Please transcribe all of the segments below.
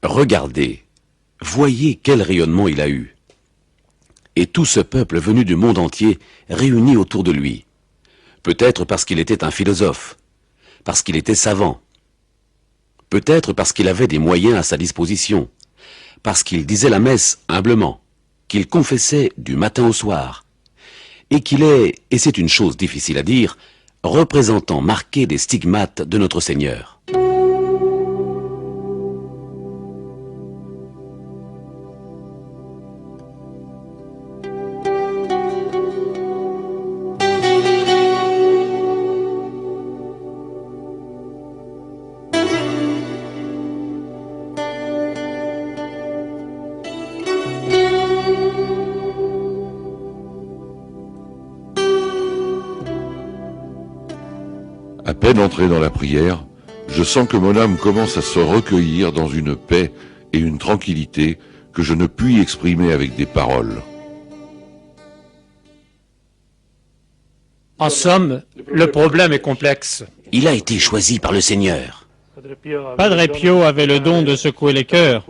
Regardez, voyez quel rayonnement il a eu. Et tout ce peuple venu du monde entier réuni autour de lui. Peut-être parce qu'il était un philosophe, parce qu'il était savant, peut-être parce qu'il avait des moyens à sa disposition, parce qu'il disait la messe humblement, qu'il confessait du matin au soir, et qu'il est, et c'est une chose difficile à dire, représentant marqué des stigmates de notre Seigneur. À peine entré dans la prière, je sens que mon âme commence à se recueillir dans une paix et une tranquillité que je ne puis exprimer avec des paroles. En somme, le problème est complexe. Il a été choisi par le Seigneur. Padre Pio avait le don de secouer les cœurs.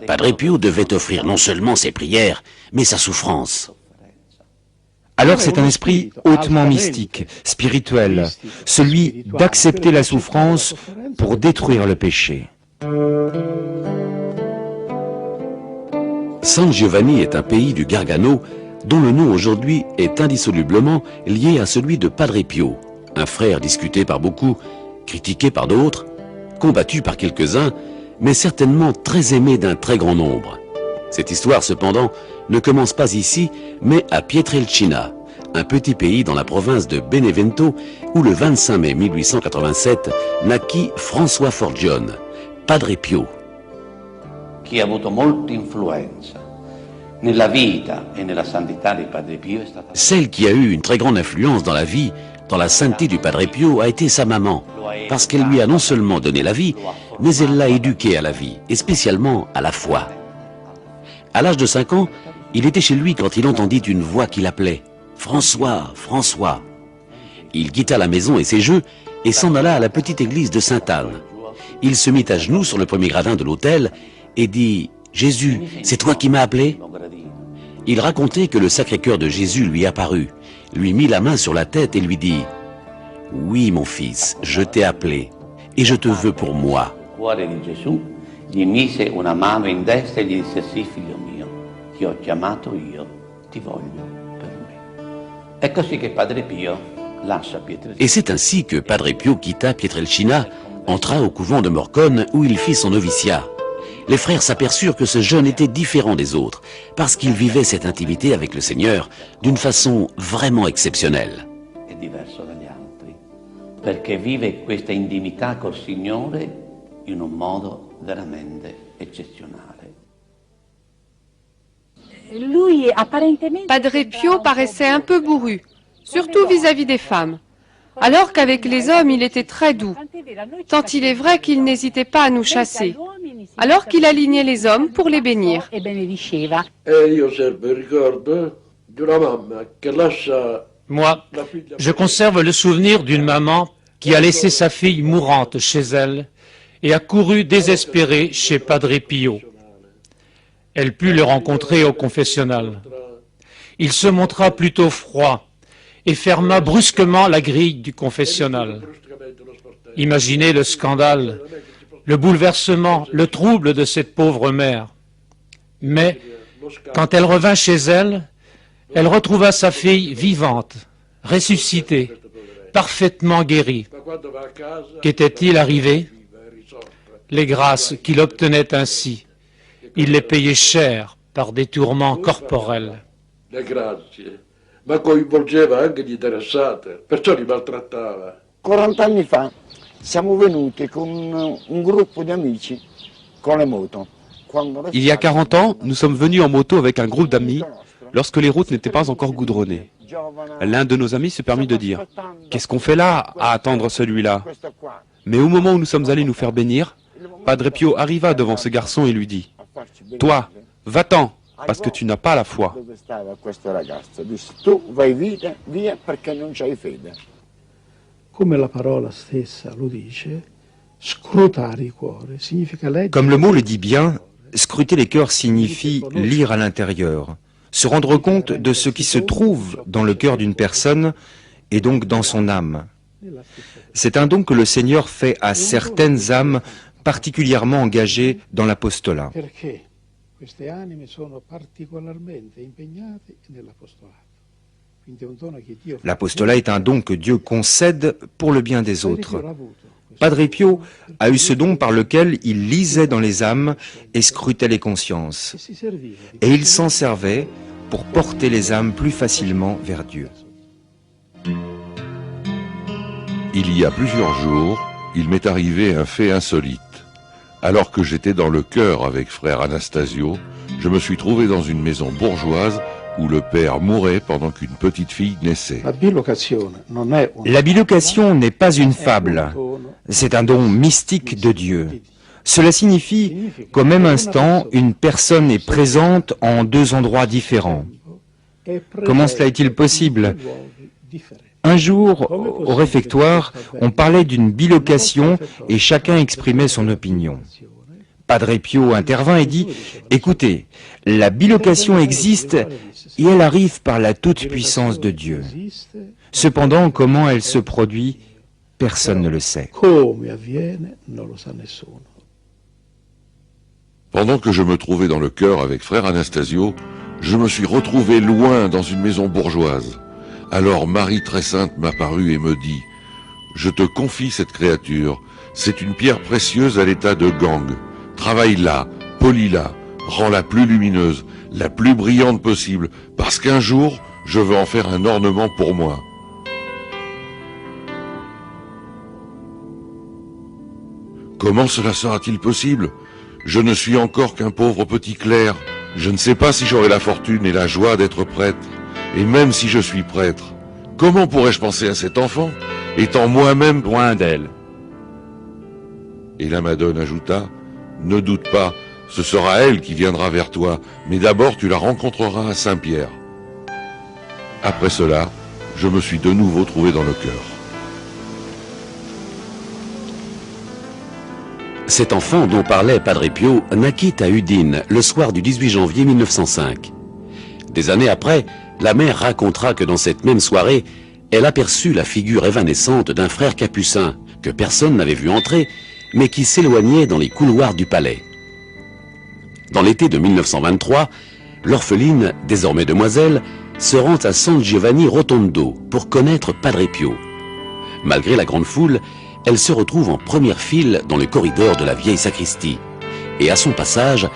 Padre Pio devait offrir non seulement ses prières, mais sa souffrance. Alors c'est un esprit hautement mystique, spirituel, celui d'accepter la souffrance pour détruire le péché. San Giovanni est un pays du Gargano dont le nom aujourd'hui est indissolublement lié à celui de Padre Pio, un frère discuté par beaucoup, critiqué par d'autres, combattu par quelques-uns, mais certainement très aimé d'un très grand nombre. Cette histoire, cependant, ne commence pas ici, mais à Pietrelcina, un petit pays dans la province de Benevento, où le 25 mai 1887 naquit François Forgione, Padre Pio. Chi ha avuto molta influenza nella vita e nella santità di Padre Pio è stata... Celle qui a eu une très grande influence dans la vie, dans la sainteté du Padre Pio, a été sa maman, parce qu'elle lui a non seulement donné la vie, mais elle l'a éduqué à la vie, et spécialement à la foi. À l'âge de 5 ans, il était chez lui quand il entendit une voix qui l'appelait « François, François ». Il quitta la maison et ses jeux et s'en alla à la petite église de Sainte-Anne. Il se mit à genoux sur le premier gradin de l'autel et dit « Jésus, c'est toi qui m'as appelé ?» Il racontait que le Sacré-Cœur de Jésus lui apparut, lui mit la main sur la tête et lui dit « Oui, mon fils, je t'ai appelé et je te veux pour moi. » Gli mise una mano in destra e gli disse: sì, figlio mio, ti ho chiamato io, ti voglio per me. È così che Padre Pio lascia Pietrelcina. Et c'est ainsi que Padre Pio quitta Pietrelcina, entra au couvent de Morcone où il fit son noviciat. Les frères s'aperçurent que ce jeune était différent des autres, parce qu'il vivait cette intimité avec le Seigneur d'une façon vraiment exceptionnelle. È diverso dagli altri, perché vive questa intimità col Signore in un modo veramente eccezionale. Padre Pio paraissait un peu bourru, surtout vis-à-vis des femmes, alors qu'avec les hommes il était très doux, tant il est vrai qu'il n'hésitait pas à nous chasser, alors qu'il alignait les hommes pour les bénir. Moi, je conserve le souvenir d'une maman qui a laissé sa fille mourante chez elle et a couru désespérée chez Padre Pio. Elle put le rencontrer au confessionnal. Il se montra plutôt froid et ferma brusquement la grille du confessionnal. Imaginez le scandale, le bouleversement, le trouble de cette pauvre mère. Mais, quand elle revint chez elle, elle retrouva sa fille vivante, ressuscitée, parfaitement guérie. Qu'était-il arrivé? Les grâces qu'il obtenait ainsi, il les payait cher par des tourments corporels. Le grazie, ma coinvolgeva anche gli interessati, perciò li maltrattava. 40 anni fa siamo venuti con un gruppo di amici con le moto. Il y a 40 ans, nous sommes venus en moto avec un groupe d'amis lorsque les routes n'étaient pas encore goudronnées. L'un de nos amis se permit de dire « Qu'est-ce qu'on fait là à attendre celui-là ?» Mais au moment où nous sommes allés nous faire bénir, Padre Pio arriva devant ce garçon et lui dit « Toi, va-t'en, parce que tu n'as pas la foi. » Come la parola stessa lo dice, Comme le mot le dit bien, scruter les cœurs signifie lire à l'intérieur, se rendre compte de ce qui se trouve dans le cœur d'une personne et donc dans son âme. C'est un don que le Seigneur fait à certaines âmes particulièrement engagées dans l'apostolat. L'apostolat est un don que Dieu concède pour le bien des autres. Padre Pio a eu ce don par lequel il lisait dans les âmes et scrutait les consciences. Et il s'en servait pour porter les âmes plus facilement vers Dieu. Il y a plusieurs jours, il m'est arrivé un fait insolite. Alors que j'étais dans le chœur avec frère Anastasio, je me suis trouvé dans une maison bourgeoise où le père mourait pendant qu'une petite fille naissait. La bilocation n'est pas une fable, c'est un don mystique de Dieu. Cela signifie qu'au même instant, une personne est présente en deux endroits différents. Comment cela est-il possible ? Un jour, au réfectoire, on parlait d'une bilocation et chacun exprimait son opinion. Padre Pio intervint et dit « Écoutez, la bilocation existe et elle arrive par la toute-puissance de Dieu. Cependant, comment elle se produit, personne ne le sait. » Pendant que je me trouvais dans le chœur avec frère Anastasio, je me suis retrouvé loin dans une maison bourgeoise. Alors Marie très sainte m'apparut et me dit « Je te confie cette créature, c'est une pierre précieuse à l'état de gangue. Travaille-la, polis-la, rends-la plus lumineuse, la plus brillante possible, parce qu'un jour, je veux en faire un ornement pour moi. » Comment cela sera-t-il possible? Je ne suis encore qu'un pauvre petit clerc. Je ne sais pas si j'aurai la fortune et la joie d'être prêtre. Et même si je suis prêtre, comment pourrais-je penser à cet enfant, étant moi-même loin d'elle? Et la Madone ajouta, « Ne doute pas, ce sera elle qui viendra vers toi, mais d'abord tu la rencontreras à Saint-Pierre. » Après cela, je me suis de nouveau trouvé dans le chœur. Cet enfant dont parlait Padre Pio naquit à Udine le soir du 18 janvier 1905. Des années après, la mère racontera que dans cette même soirée, elle aperçut la figure évanescente d'un frère capucin que personne n'avait vu entrer, mais qui s'éloignait dans les couloirs du palais. Dans l'été de 1923, l'orpheline, désormais demoiselle, se rend à San Giovanni Rotondo pour connaître Padre Pio. Malgré la grande foule, elle se retrouve en première file dans le corridor de la vieille sacristie. Et à son passage,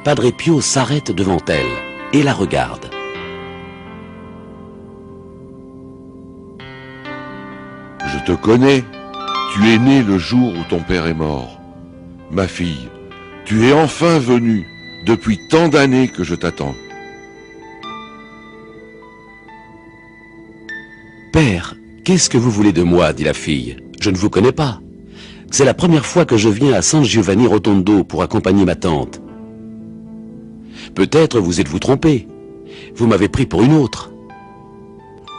Padre Pio s'arrête devant elle et la regarde. Je te connais, tu es née le jour où ton père est mort. Ma fille, tu es enfin venue, depuis tant d'années que je t'attends. Père, qu'est-ce que vous voulez de moi, dit la fille. Je ne vous connais pas. C'est la première fois que je viens à San Giovanni Rotondo pour accompagner ma tante. Peut-être vous êtes-vous trompé. Vous m'avez pris pour une autre.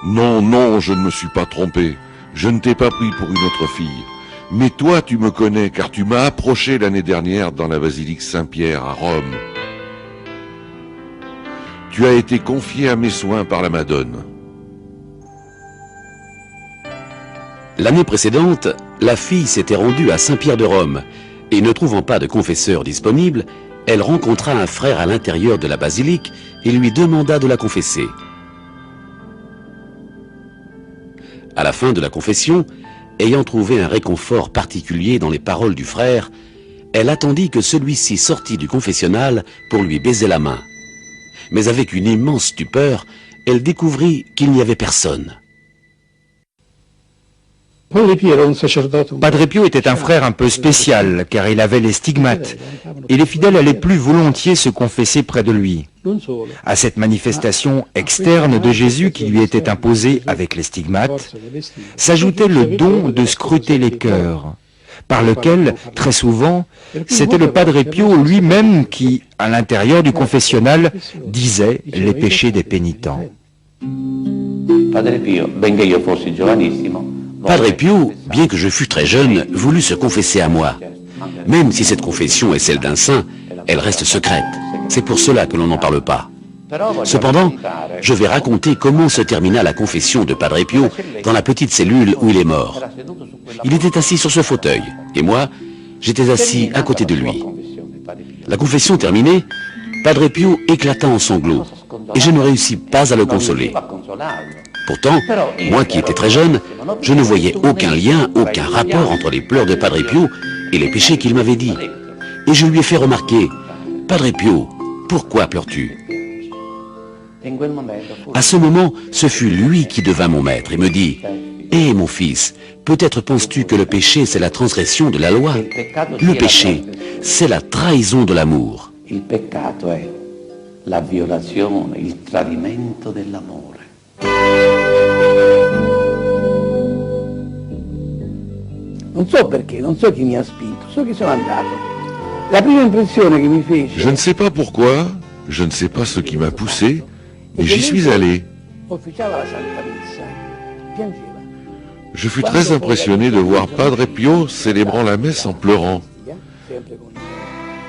Non, non, je ne me suis pas trompé. Je ne t'ai pas pris pour une autre fille. Mais toi, tu me connais, car tu m'as approché l'année dernière dans la basilique Saint-Pierre à Rome. Tu as été confié à mes soins par la Madone. L'année précédente, la fille s'était rendue à Saint-Pierre de Rome, et ne trouvant pas de confesseur disponible, elle rencontra un frère à l'intérieur de la basilique et lui demanda de la confesser. À la fin de la confession, ayant trouvé un réconfort particulier dans les paroles du frère, elle attendit que celui-ci sortît du confessionnal pour lui baiser la main. Mais avec une immense stupeur, elle découvrit qu'il n'y avait personne. Padre Pio était un frère un peu spécial, car il avait les stigmates, et les fidèles allaient plus volontiers se confesser près de lui. À cette manifestation externe de Jésus qui lui était imposée avec les stigmates, s'ajoutait le don de scruter les cœurs, par lequel, très souvent, c'était le Padre Pio lui-même qui, à l'intérieur du confessionnal, disait les péchés des pénitents. Padre Pio, benché io fossi giovanissimo, Padre Pio, bien que je fus très jeune, voulut se confesser à moi. Même si cette confession est celle d'un saint, elle reste secrète. C'est pour cela que l'on n'en parle pas. Cependant, je vais raconter comment se termina la confession de Padre Pio dans la petite cellule où il est mort. Il était assis sur ce fauteuil, et moi, j'étais assis à côté de lui. La confession terminée, Padre Pio éclata en sanglots, et je ne réussis pas à le consoler. Pourtant, moi qui étais très jeune, je ne voyais aucun lien, aucun rapport entre les pleurs de Padre Pio et les péchés qu'il m'avait dit. Et je lui ai fait remarquer, « Padre Pio, pourquoi pleures-tu » À ce moment, ce fut lui qui devint mon maître et me dit, « Hé mon fils, peut-être penses-tu que le péché c'est la transgression de la loi. Le péché, c'est la trahison de l'amour. » Il peccato è la violazione, il tradimento dell'amore. Non so perché, non so chi mi ha spinto, so che sono andato. La prima impressione che mi fece... Je ne sais pas pourquoi, je ne sais pas ce qui m'a poussé, mais j'y suis allé. Officiava la Santa Messa, piangeva. Je fus très impressionné de voir Padre Pio célébrant la messe en pleurant. Sempre con il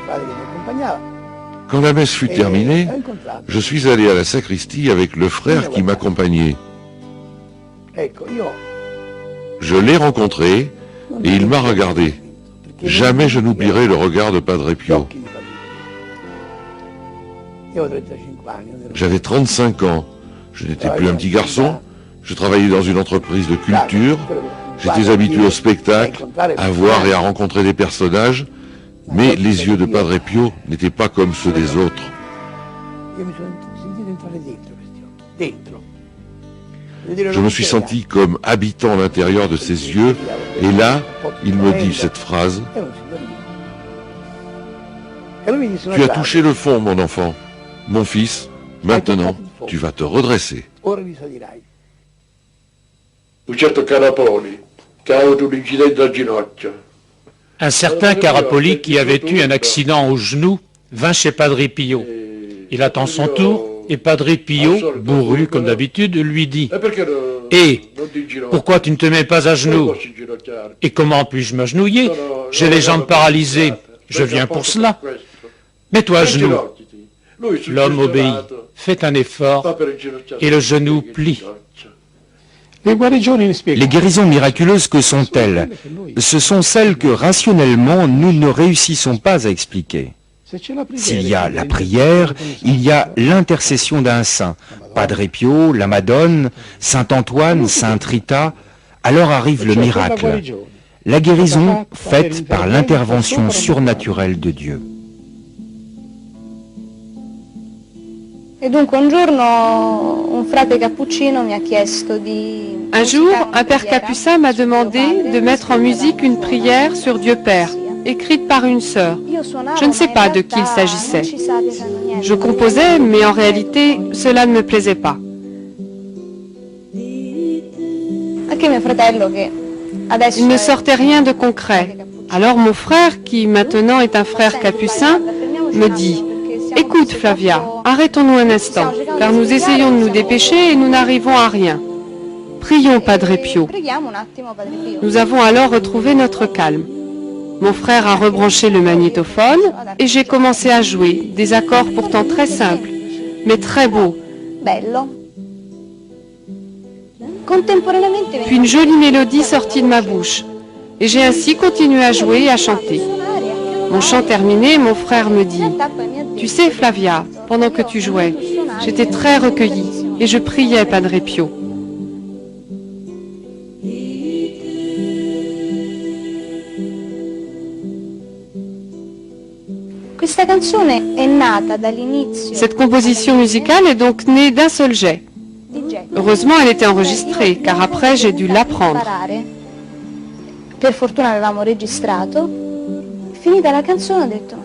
padre che mi accompagnava. Quand la messe fut terminée, je suis allé à la sacristie avec le frère qui m'accompagnait. Ecco, io Je l'ai rencontré et il m'a regardé. Jamais je n'oublierai le regard de Padre Pio. Io ho 35 anni. J'avais 35 ans. Je n'étais plus un petit garçon. Je travaillais dans une entreprise de culture. J'étais habitué au spectacle, à voir et à rencontrer des personnages. Mais les yeux de Padre Pio n'étaient pas comme ceux des autres. Io mi sono sentito entrare dentro questi occhi, dentro. Vedere Je me suis senti comme habitant à l'intérieur de ses yeux. Et là, il me dit cette phrase. Tu as touché le fond, mon enfant. Mon fils, maintenant, tu vas te redresser. Ora risalirai. Un certo Carapoli, che ha avuto un incidente al ginocchio. Un certain Carapoli qui avait eu un accident au genou vint chez Padre Pio. Il attend son tour et Padre Pio, bourru comme d'habitude, lui dit « Hé, pourquoi tu ne te mets pas à genoux ? Et comment puis-je m'agenouiller ? J'ai les jambes paralysées, je viens pour cela. Mets-toi à genoux. » L'homme obéit, fait un effort et le genou plie. Les guérisons miraculeuses, que sont-elles? Ce sont celles que rationnellement nous ne réussissons pas à expliquer. S'il y a la prière, il y a l'intercession d'un saint, Padre Pio, la Madone, Saint Antoine, Sainte Rita, alors arrive le miracle, la guérison faite par l'intervention surnaturelle de Dieu. E dunque un giorno un frate cappuccino mi ha chiesto di... Un jour, un père capucin m'a demandé de mettre en musique une prière sur Dieu Père, écrite par une sœur. Je ne sais pas de qui il s'agissait. Je composais, mais en réalité, cela ne me plaisait pas. Il ne sortait rien de concret. Alors mon frère, qui maintenant est un frère capucin, me dit « Écoute Flavia, arrêtons-nous un instant, car nous essayons de nous dépêcher et nous n'arrivons à rien. Prions Padre Pio. » Nous avons alors retrouvé notre calme. Mon frère a rebranché le magnétophone et j'ai commencé à jouer des accords pourtant très simples, mais très beaux. Puis une jolie mélodie sortit de ma bouche et j'ai ainsi continué à jouer et à chanter. Mon chant terminé, mon frère me dit « Tu sais Flavia, pendant que tu jouais, j'étais très recueillie et je priais Padre Pio. » Cette composition musicale est donc née d'un seul jet. Heureusement, elle était enregistrée, car après, j'ai dû l'apprendre. Per fortuna avevamo registrato. Finita la canzone ho detto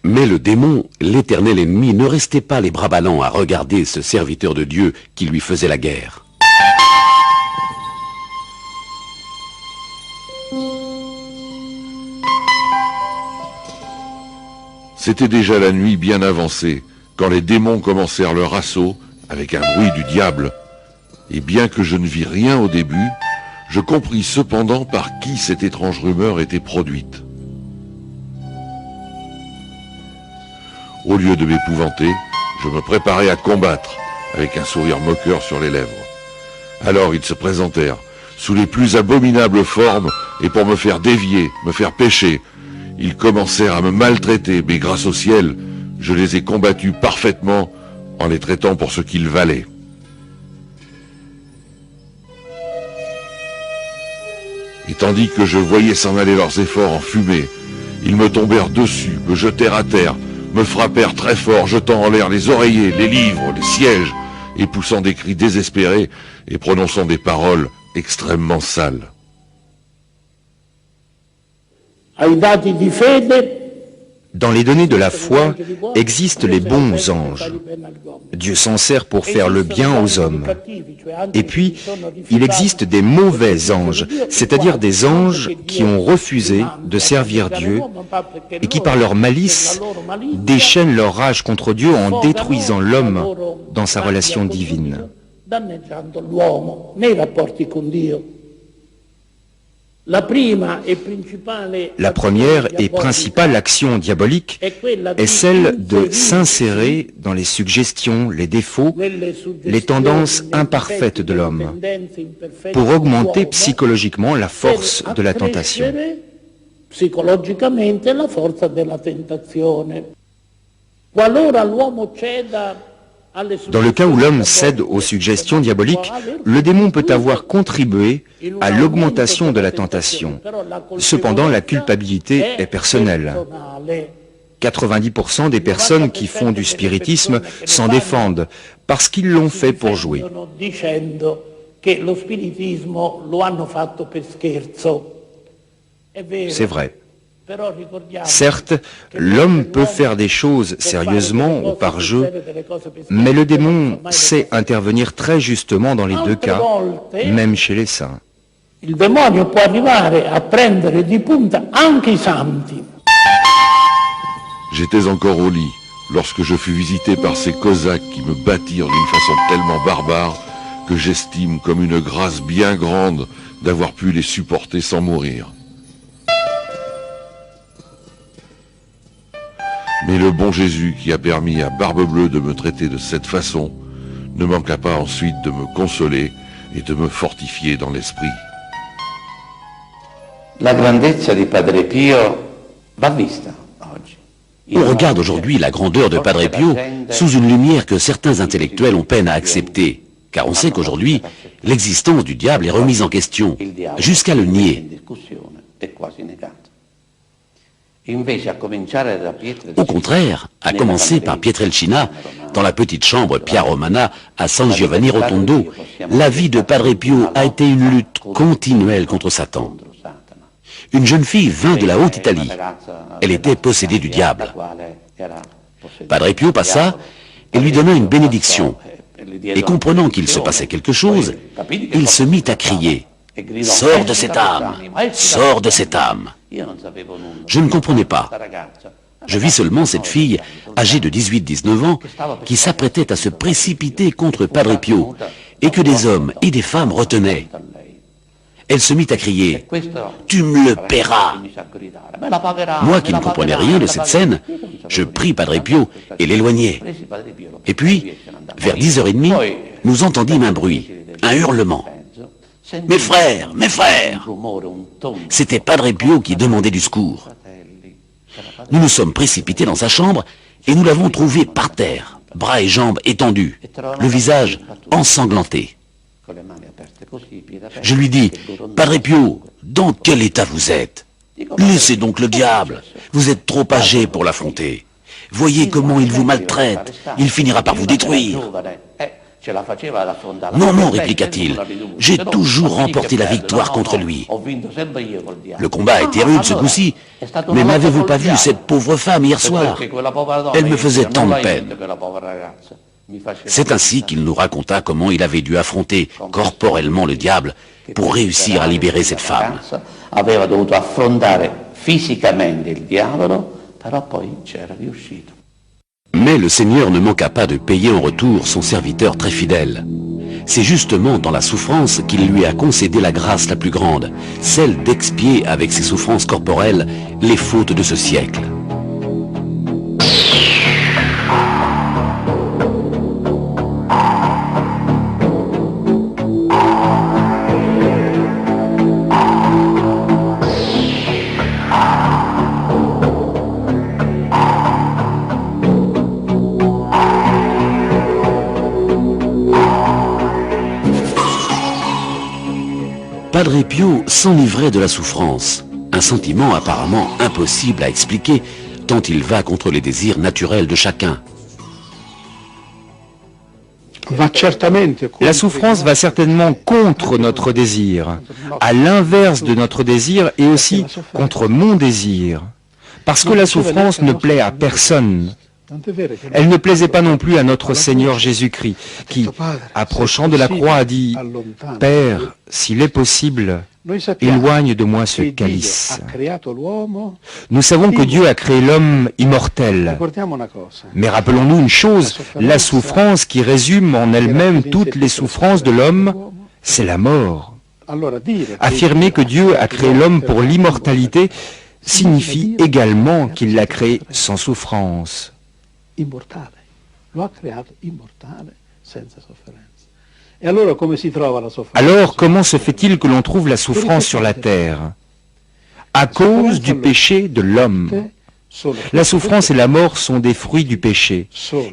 Mais le démon, l'éternel ennemi, ne restait pas les bras ballants à regarder ce serviteur de Dieu qui lui faisait la guerre. C'était déjà la nuit bien avancée, quand les démons commencèrent leur assaut avec un bruit du diable. Et bien que je ne vis rien au début, je compris cependant par qui cette étrange rumeur était produite. Au lieu de m'épouvanter, je me préparais à combattre, avec un sourire moqueur sur les lèvres. Alors ils se présentèrent, sous les plus abominables formes, et pour me faire dévier, me faire pécher, ils commencèrent à me maltraiter, mais grâce au ciel, je les ai combattus parfaitement, en les traitant pour ce qu'ils valaient. Et tandis que je voyais s'en aller leurs efforts en fumée, ils me tombèrent dessus, me jetèrent à terre, me frappèrent très fort, jetant en l'air les oreillers, les livres, les sièges, et poussant des cris désespérés et prononçant des paroles extrêmement sales. Dans les données de la foi existent les bons anges. Dieu s'en sert pour faire le bien aux hommes. Et puis, il existe des mauvais anges, c'est-à-dire des anges qui ont refusé de servir Dieu et qui, par leur malice, déchaînent leur rage contre Dieu en détruisant l'homme dans sa relation divine. La première et principale action diabolique est celle de s'insérer dans les suggestions, les défauts, les tendances imparfaites de l'homme, pour augmenter psychologiquement la force de la tentation. Dans le cas où l'homme cède aux suggestions diaboliques, le démon peut avoir contribué à l'augmentation de la tentation. Cependant, la culpabilité est personnelle. 90% des personnes qui font du spiritisme s'en défendent parce qu'ils l'ont fait pour jouer. C'est vrai. Certes, l'homme peut faire des choses sérieusement ou par jeu, mais le démon sait intervenir très justement dans les deux cas, même chez les saints. J'étais encore au lit lorsque je fus visité par ces cosaques qui me battirent d'une façon tellement barbare que j'estime comme une grâce bien grande d'avoir pu les supporter sans mourir. Mais le bon Jésus qui a permis à Barbe-Bleue de me traiter de cette façon ne manqua pas ensuite de me consoler et de me fortifier dans l'esprit. La grandezza di Padre Pio va vista oggi. On regarde aujourd'hui la grandeur de Padre Pio sous une lumière que certains intellectuels ont peine à accepter, car on sait qu'aujourd'hui, l'existence du diable est remise en question, jusqu'à le nier. Au contraire, à commencer par Pietrelcina, dans la petite chambre Pia Romana à San Giovanni Rotondo, la vie de Padre Pio a été une lutte continuelle contre Satan. Une jeune fille vint de la Haute-Italie. Elle était possédée du diable. Padre Pio passa et lui donna une bénédiction. Et comprenant qu'il se passait quelque chose, il se mit à crier « Sors de cette âme! Sors de cette âme !» Je ne comprenais pas. Je vis seulement cette fille, âgée de 18-19 ans, qui s'apprêtait à se précipiter contre Padre Pio et que des hommes et des femmes retenaient. Elle se mit à crier « Tu me le paieras !» Moi qui ne comprenais rien de cette scène, je pris Padre Pio et l'éloignai. Et puis, vers 10h30, nous entendîmes un bruit, un hurlement. « Mes frères, mes frères !» C'était Padre Pio qui demandait du secours. Nous nous sommes précipités dans sa chambre et nous l'avons trouvé par terre, bras et jambes étendus, le visage ensanglanté. Je lui dis, « Padre Pio, dans quel état vous êtes? Laissez donc le diable, vous êtes trop âgé pour l'affronter. Voyez comment il vous maltraite, il finira par vous détruire. » « Non, non, répliqua-t-il, j'ai toujours remporté la victoire contre lui. Le combat a été rude ce coup-ci, mais n'avez-vous pas vu cette pauvre femme hier soir? Elle me faisait tant de peine. » C'est ainsi qu'il nous raconta comment il avait dû affronter corporellement le diable pour réussir à libérer cette femme. Aveva dovuto affrontare fisicamente il diavolo, però poi c'era riuscito. Mais le Seigneur ne manqua pas de payer en retour son serviteur très fidèle. C'est justement dans la souffrance qu'il lui a concédé la grâce la plus grande, celle d'expier avec ses souffrances corporelles les fautes de ce siècle. Padre Pio s'enivrait de la souffrance, un sentiment apparemment impossible à expliquer tant il va contre les désirs naturels de chacun. La souffrance va certainement contre notre désir, à l'inverse de notre désir et aussi contre mon désir, parce que la souffrance ne plaît à personne. Elle ne plaisait pas non plus à notre Seigneur Jésus-Christ, qui, approchant de la croix, a dit « Père, s'il est possible, éloigne de moi ce calice. » Nous savons que Dieu a créé l'homme immortel. Mais rappelons-nous une chose, la souffrance qui résume en elle-même toutes les souffrances de l'homme, c'est la mort. Affirmer que Dieu a créé l'homme pour l'immortalité signifie également qu'il l'a créé sans souffrance. Alors, comment se fait-il que l'on trouve la souffrance sur la terre? À cause du péché de l'homme. La souffrance et la mort sont des fruits du péché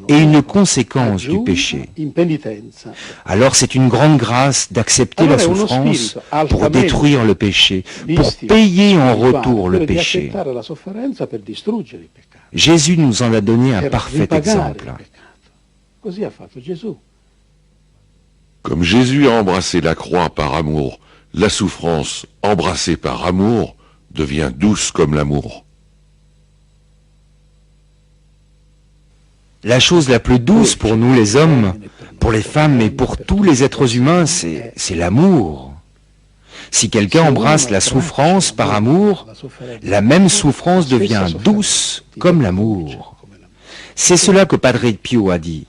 et une conséquence du péché. Alors c'est une grande grâce d'accepter la souffrance pour détruire le péché, pour payer en retour le péché. Jésus nous en a donné un parfait exemple. Comme Jésus a embrassé la croix par amour, la souffrance embrassée par amour devient douce comme l'amour. La chose la plus douce pour nous les hommes, pour les femmes et pour tous les êtres humains, c'est l'amour. Si quelqu'un embrasse la souffrance par amour, la même souffrance devient douce comme l'amour. C'est cela que Padre Pio a dit.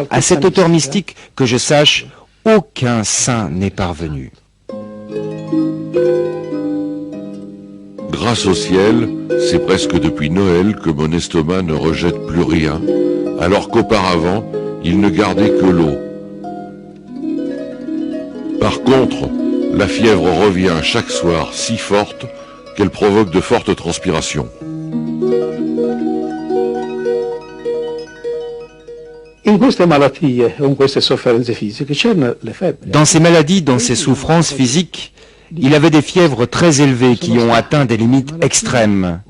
À cet auteur mystique, que je sache, aucun saint n'est parvenu. Grâce au ciel, c'est presque depuis Noël que mon estomac ne rejette plus rien, alors qu'auparavant, il ne gardait que l'eau. Par contre, la fièvre revient chaque soir si forte qu'elle provoque de fortes transpirations. Dans ces maladies, dans ces souffrances physiques, il avait des fièvres très élevées qui ont atteint des limites extrêmes.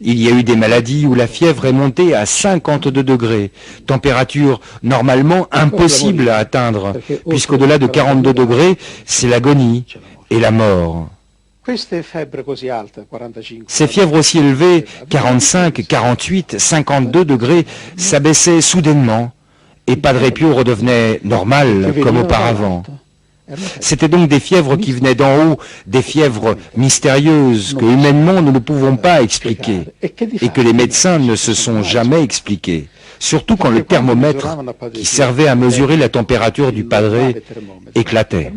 Il y a eu des maladies où la fièvre est montée à 52 degrés, température normalement impossible à atteindre, puisqu'au-delà de 42 degrés, c'est l'agonie et la mort. Ces fièvres aussi élevées, 45, 48, 52 degrés, s'abaissaient soudainement, et Padre Pio redevenait normal comme auparavant. C'était donc des fièvres qui venaient d'en haut, des fièvres mystérieuses que humainement nous ne pouvons pas expliquer et que les médecins ne se sont jamais expliquées. surtout quand le thermomètre, qui servait à mesurer la température du padre, éclatait.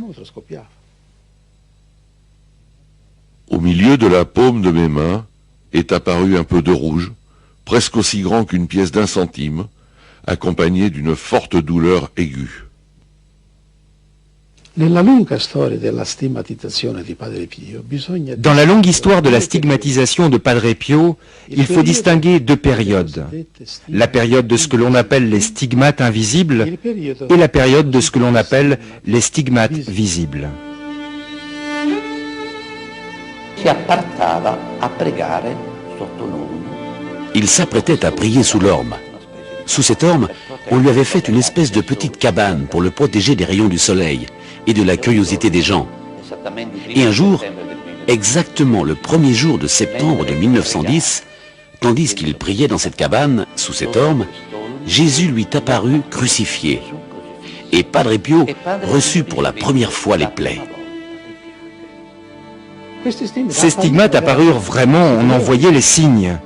Au milieu de la paume de mes mains est apparu un peu de rouge, presque aussi grand qu'une pièce d'1 centime, accompagné d'une forte douleur aiguë. Dans la longue histoire de la stigmatisation de Padre Pio, il faut distinguer 2 périodes. La période de ce que l'on appelle les stigmates invisibles et la période de ce que l'on appelle les stigmates visibles. Il s'apprêtait à prier sous l'orme. Sous cette orme, on lui avait fait une espèce de petite cabane pour le protéger des rayons du soleil et de la curiosité des gens. Et un jour, exactement le 1er jour de septembre de 1910, tandis qu'il priait dans cette cabane, sous cette orme, Jésus lui apparut crucifié. Et Padre Pio reçut pour la première fois les plaies. Ces stigmates apparurent vraiment, on en voyait les signes.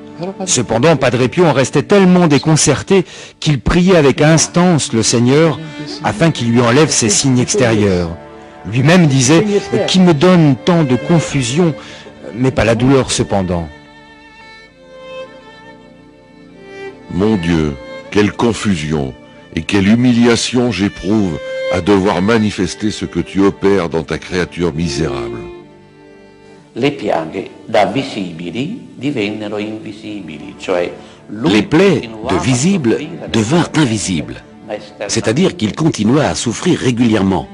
Cependant, Padre Pio en restait tellement déconcerté qu'il priait avec instance le Seigneur afin qu'il lui enlève ces signes extérieurs. Lui-même disait « Qui me donne tant de confusion, mais pas la douleur cependant. » Mon Dieu, quelle confusion et quelle humiliation j'éprouve à devoir manifester ce que tu opères dans ta créature misérable. Les piaghe da visibili divennero invisibili, cioè Les plaies de visibles devinrent invisibles, c'est-à-dire qu'il continua à souffrir régulièrement.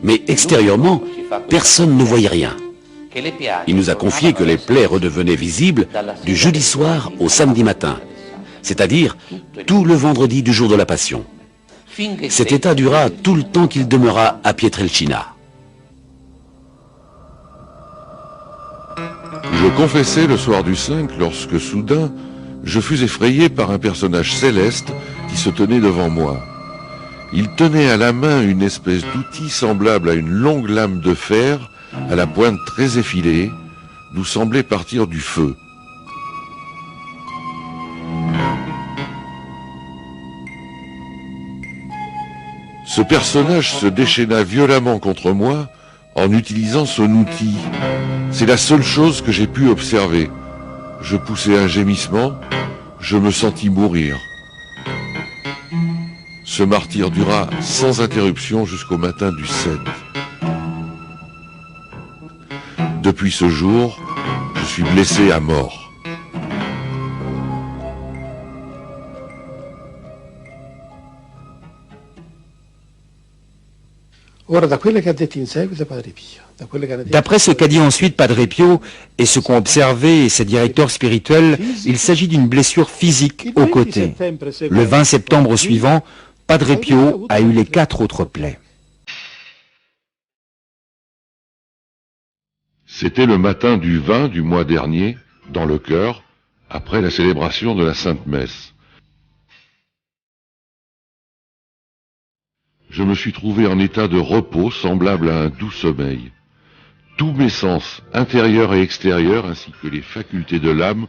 Mais extérieurement, personne ne voyait rien. Il nous a confié que les plaies redevenaient visibles du jeudi soir au samedi matin, c'est-à-dire tout le vendredi du jour de la Passion. Cet état dura tout le temps qu'il demeura à Pietrelcina. Je confessais le soir du 5 lorsque soudain, je fus effrayé par un personnage céleste qui se tenait devant moi. Il tenait à la main une espèce d'outil semblable à une longue lame de fer à la pointe très effilée, d'où semblait partir du feu. Ce personnage se déchaîna violemment contre moi en utilisant son outil. C'est la seule chose que j'ai pu observer. Je poussai un gémissement, je me sentis mourir. Ce martyre dura sans interruption jusqu'au matin du 7. Depuis ce jour, je suis blessé à mort. D'après ce qu'a dit ensuite Padre Pio et ce qu'ont observé ses directeurs spirituels, il s'agit d'une blessure physique au côté. Le 20 septembre suivant, Padre Pio a eu les 4 autres plaies. C'était le matin du 20 du mois dernier, dans le chœur, après la célébration de la Sainte Messe. Je me suis trouvé en état de repos semblable à un doux sommeil. Tous mes sens, intérieurs et extérieurs, ainsi que les facultés de l'âme,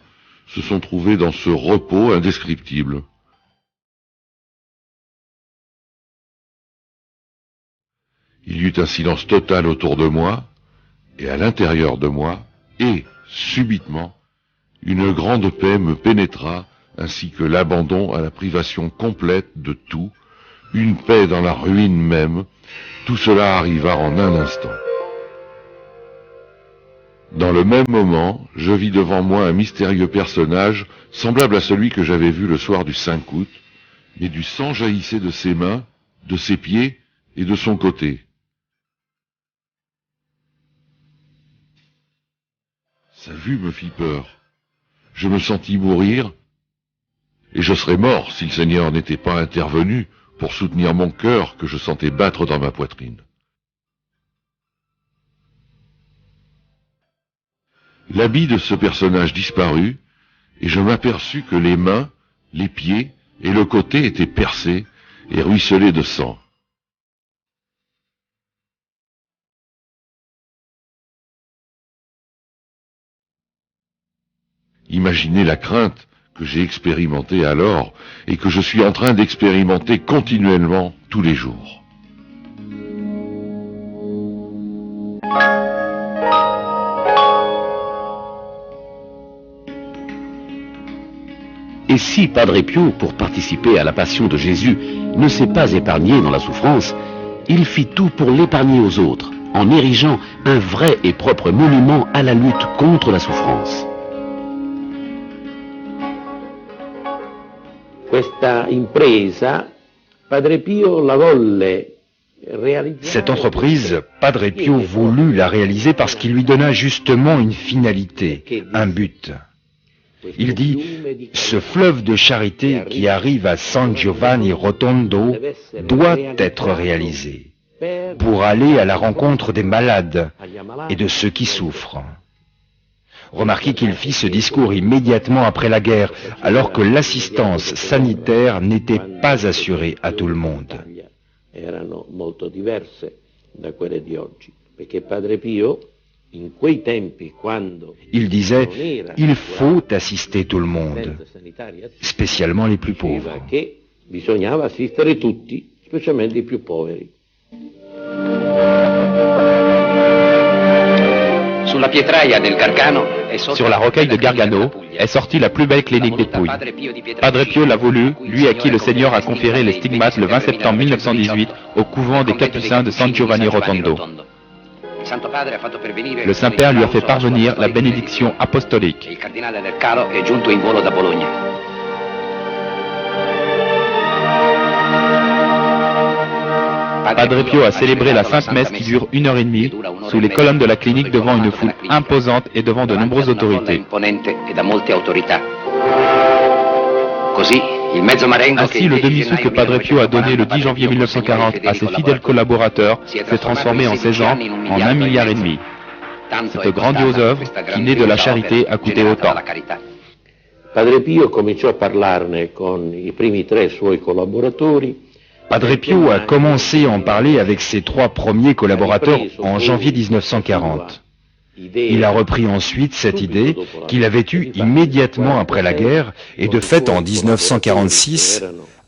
se sont trouvés dans ce repos indescriptible. Il y eut un silence total autour de moi, et à l'intérieur de moi, et, subitement, une grande paix me pénétra, ainsi que l'abandon à la privation complète de tout, une paix dans la ruine même, tout cela arriva en un instant. Dans le même moment, je vis devant moi un mystérieux personnage, semblable à celui que j'avais vu le soir du 5 août, mais du sang jaillissait de ses mains, de ses pieds et de son côté. Sa vue me fit peur. Je me sentis mourir, et je serais mort si le Seigneur n'était pas intervenu pour soutenir mon cœur que je sentais battre dans ma poitrine. L'habit de ce personnage disparut, et je m'aperçus que les mains, les pieds et le côté étaient percés et ruisselaient de sang. Imaginez la crainte que j'ai expérimenté alors et que je suis en train d'expérimenter continuellement tous les jours. Et si Padre Pio, pour participer à la passion de Jésus, ne s'est pas épargné dans la souffrance, il fit tout pour l'épargner aux autres, en érigeant un vrai et propre monument à la lutte contre la souffrance. Cette entreprise, Padre Pio voulut la réaliser parce qu'il lui donna justement une finalité, un but. Il dit, ce fleuve de charité qui arrive à San Giovanni Rotondo doit être réalisé pour aller à la rencontre des malades et de ceux qui souffrent. Remarquez qu'il fit ce discours immédiatement après la guerre, alors que l'assistance sanitaire n'était pas assurée à tout le monde. Il disait, il faut assister tout le monde, spécialement les plus pauvres. Sur la rocaille de Gargano est sortie la plus belle clinique des Pouilles. Padre Pio l'a voulu, lui à qui le Seigneur a conféré les stigmates le 20 septembre 1918 au couvent des Capucins de San Giovanni Rotondo. Le Saint-Père lui a fait parvenir la bénédiction apostolique. Padre Pio a célébré la Sainte Messe qui dure 1h30 sous les colonnes de la clinique devant une foule imposante et devant de nombreuses autorités. Ainsi, le demi-sou que Padre Pio a donné le 10 janvier 1940 à ses fidèles collaborateurs s'est transformé en 16 ans en 1,5 milliard. Cette grandiose œuvre, qui naît de la charité, a coûté autant. Padre Pio cominciò a parlarne con i primi 3 suoi collaboratori. Padre Pio a commencé à en parler avec ses 3 premiers collaborateurs en janvier 1940. Il a repris ensuite cette idée qu'il avait eue immédiatement après la guerre et de fait en 1946,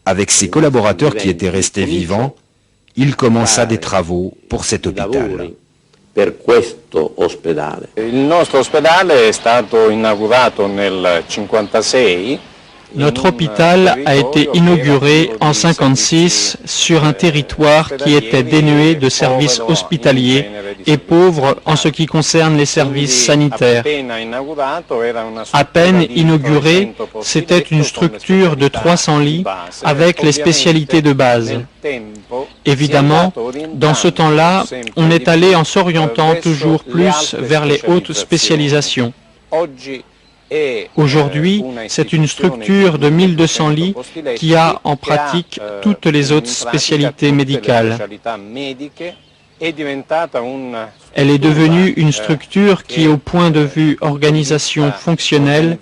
avec ses collaborateurs qui étaient restés vivants, il commença des travaux pour cet hôpital. Il nostro ospedale è stato inaugurato nel 1956. Notre hôpital a été inauguré en 1956 sur un territoire qui était dénué de services hospitaliers et pauvre en ce qui concerne les services sanitaires. À peine inauguré, c'était une structure de 300 lits avec les spécialités de base. Évidemment, dans ce temps-là, on est allé en s'orientant toujours plus vers les hautes spécialisations. Aujourd'hui, c'est une structure de 1200 lits qui a en pratique toutes les autres spécialités médicales. Elle est devenue une structure qui, au point de vue organisation fonctionnelle,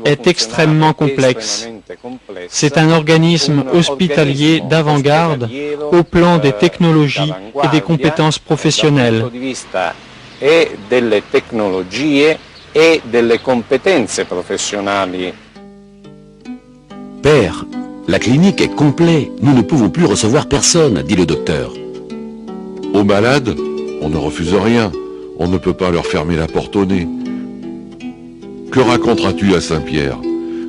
est extrêmement complexe. C'est un organisme hospitalier d'avant-garde au plan des technologies et des compétences professionnelles. Et delle competenze professionali. Père, la clinique est complète. Nous ne pouvons plus recevoir personne, dit le docteur. Aux malades, on ne refuse rien. On ne peut pas leur fermer la porte au nez. Que raconteras-tu à Saint-Pierre?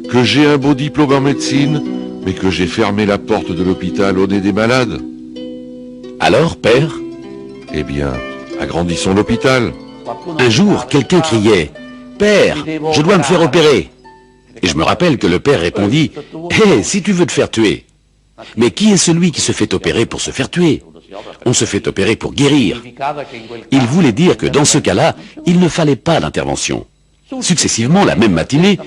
Que j'ai un beau diplôme en médecine, mais que j'ai fermé la porte de l'hôpital au nez des malades? Alors, Père? Eh bien, agrandissons l'hôpital. Un jour, quelqu'un criait: Père, je dois me faire opérer. Et je me rappelle que le père répondit: Hé, si tu veux te faire tuer. Mais qui est celui qui se fait opérer pour se faire tuer? On se fait opérer pour guérir. Il voulait dire que dans ce cas-là, il ne fallait pas d'intervention. Successivement, la même matinée,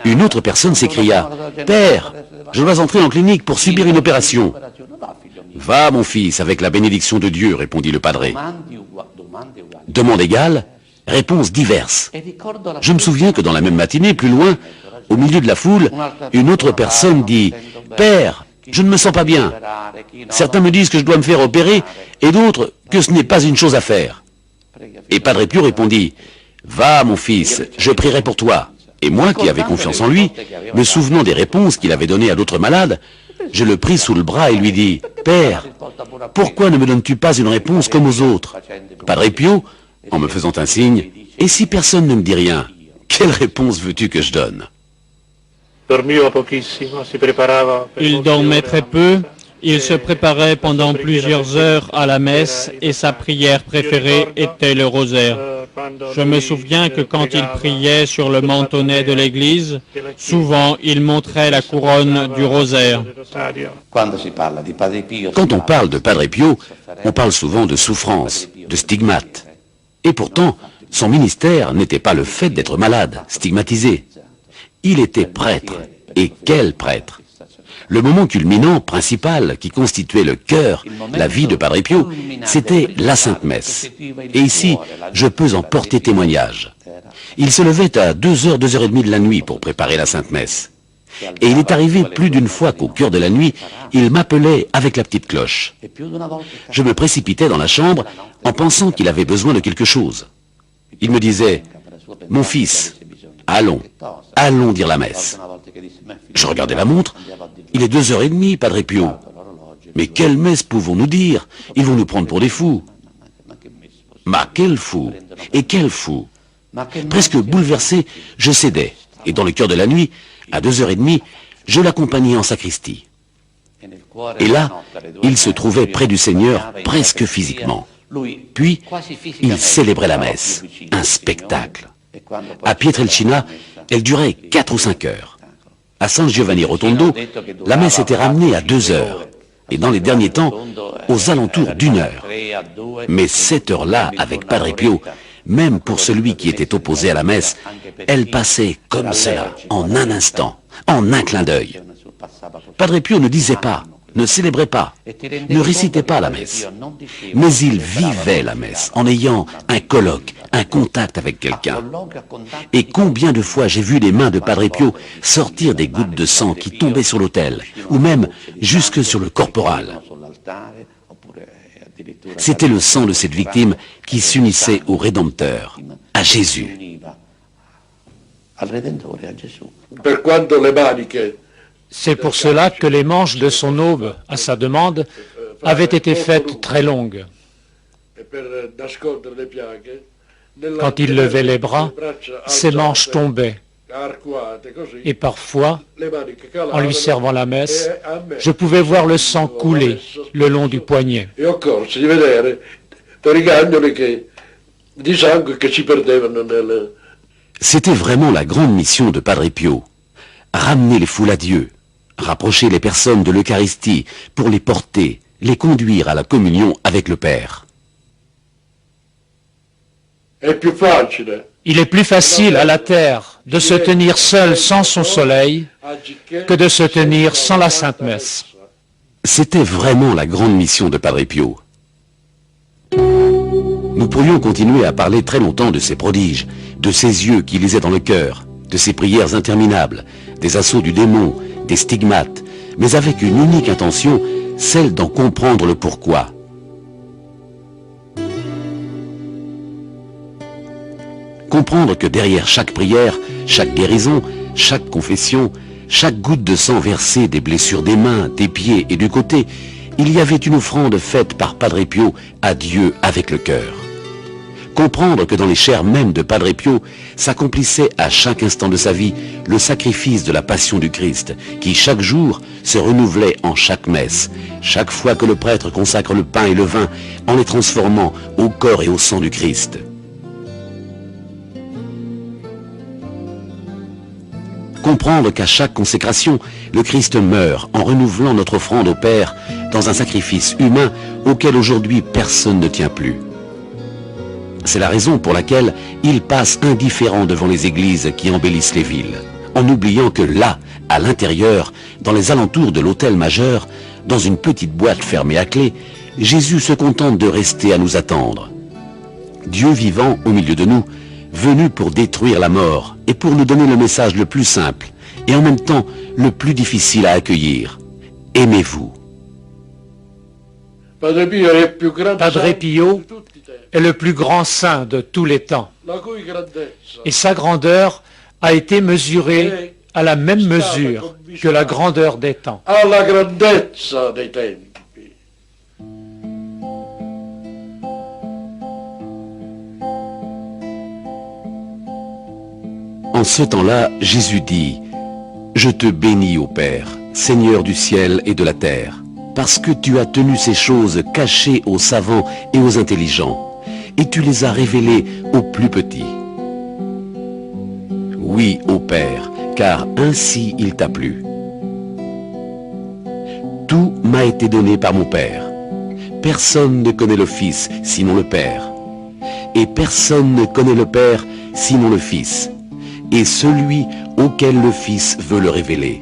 une autre personne s'écria: Père, je dois entrer en clinique pour subir une opération. Va, mon fils, avec la bénédiction de Dieu, répondit le padre. Demande égale, réponses diverses. Je me souviens que dans la même matinée, plus loin, au milieu de la foule, une autre personne dit: Père, je ne me sens pas bien. Certains me disent que je dois me faire opérer et d'autres que ce n'est pas une chose à faire. Et Padre Pio répondit: Va, mon fils, je prierai pour toi. Et moi, qui avais confiance en lui, me souvenant des réponses qu'il avait données à d'autres malades, je le pris sous le bras et lui dis, « Père, pourquoi ne me donnes-tu pas une réponse comme aux autres ?» Padre Pio, en me faisant un signe, « Et si personne ne me dit rien, quelle réponse veux-tu que je donne ?» Il dormait très peu, il se préparait pendant plusieurs heures à la messe et sa prière préférée était le rosaire. Je me souviens que quand il priait sur le mantonnet de l'église, souvent il montrait la couronne du rosaire. Quand on parle de Padre Pio, on parle souvent de souffrance, de stigmate. Et pourtant, son ministère n'était pas le fait d'être malade, stigmatisé. Il était prêtre. Et quel prêtre! Le moment culminant, principal, qui constituait le cœur, la vie de Padre Pio, c'était la Sainte Messe. Et ici, je peux en porter témoignage. Il se levait à 2h, 2h30 de la nuit pour préparer la Sainte Messe. Et il est arrivé plus d'une fois qu'au cœur de la nuit, il m'appelait avec la petite cloche. Je me précipitais dans la chambre en pensant qu'il avait besoin de quelque chose. Il me disait, « Mon fils, allons, allons dire la messe. » Je regardais la montre. Il est 2h30, Padre Pio. Mais quelle messe pouvons-nous dire? Ils vont nous prendre pour des fous. Ma, quel fou! Et quel fou! Presque bouleversé, je cédais. Et dans le cœur de la nuit, à 2h30, je l'accompagnais en sacristie. Et là, il se trouvait près du Seigneur, presque physiquement. Puis, il célébrait la messe. Un spectacle. À Pietrelcina, elle durait 4 ou 5 heures. À San Giovanni Rotondo, la messe était ramenée à 2 heures. Et dans les derniers temps, aux alentours d'1 heure. Mais cette heure-là, avec Padre Pio, même pour celui qui était opposé à la messe, elle passait comme cela, en un instant, en un clin d'œil. Padre Pio ne disait pas, ne célébrait pas, ne récitait pas la messe. Mais il vivait la messe en ayant un colloque, un contact avec quelqu'un. Et combien de fois j'ai vu les mains de Padre Pio sortir des gouttes de sang qui tombaient sur l'autel, ou même jusque sur le corporal. C'était le sang de cette victime qui s'unissait au Rédempteur, à Jésus. C'est pour cela que les manches de son aube, à sa demande, avaient été faites très longues. Quand il levait les bras, ses manches tombaient. Et parfois, en lui servant la messe, je pouvais voir le sang couler le long du poignet. C'était vraiment la grande mission de Padre Pio. Ramener les foules à Dieu, rapprocher les personnes de l'Eucharistie pour les porter, les conduire à la communion avec le Père. Il est plus facile à la terre de se tenir seul sans son soleil que de se tenir sans la Sainte Messe. C'était vraiment la grande mission de Padre Pio. Nous pourrions continuer à parler très longtemps de ses prodiges, de ses yeux qui lisaient dans le cœur, de ses prières interminables, des assauts du démon, des stigmates, mais avec une unique intention, celle d'en comprendre le pourquoi. Comprendre que derrière chaque prière, chaque guérison, chaque confession, chaque goutte de sang versée des blessures des mains, des pieds et du côté, il y avait une offrande faite par Padre Pio à Dieu avec le cœur. Comprendre que dans les chairs mêmes de Padre Pio s'accomplissait à chaque instant de sa vie le sacrifice de la passion du Christ, qui chaque jour se renouvelait en chaque messe, chaque fois que le prêtre consacre le pain et le vin en les transformant au corps et au sang du Christ. Comprendre qu'à chaque consécration, le Christ meurt en renouvelant notre offrande au Père dans un sacrifice humain auquel aujourd'hui personne ne tient plus. C'est la raison pour laquelle il passe indifférent devant les églises qui embellissent les villes, en oubliant que là, à l'intérieur, dans les alentours de l'autel majeur, dans une petite boîte fermée à clé, Jésus se contente de rester à nous attendre. Dieu vivant au milieu de nous, venu pour détruire la mort et pour nous donner le message le plus simple et en même temps le plus difficile à accueillir. Aimez-vous. Padre Pio est le plus grand saint de tous les temps. Et sa grandeur a été mesuré à la même mesure que la grandeur des temps. Alla grandezza dei tempi. En ce temps-là, Jésus dit, « Je te bénis, ô Père, Seigneur du ciel et de la terre, parce que tu as tenu ces choses cachées aux savants et aux intelligents, et tu les as révélées aux plus petits. Oui, ô Père, car ainsi il t'a plu. Tout m'a été donné par mon Père. Personne ne connaît le Fils sinon le Père, et personne ne connaît le Père sinon le Fils, et celui auquel le Fils veut le révéler.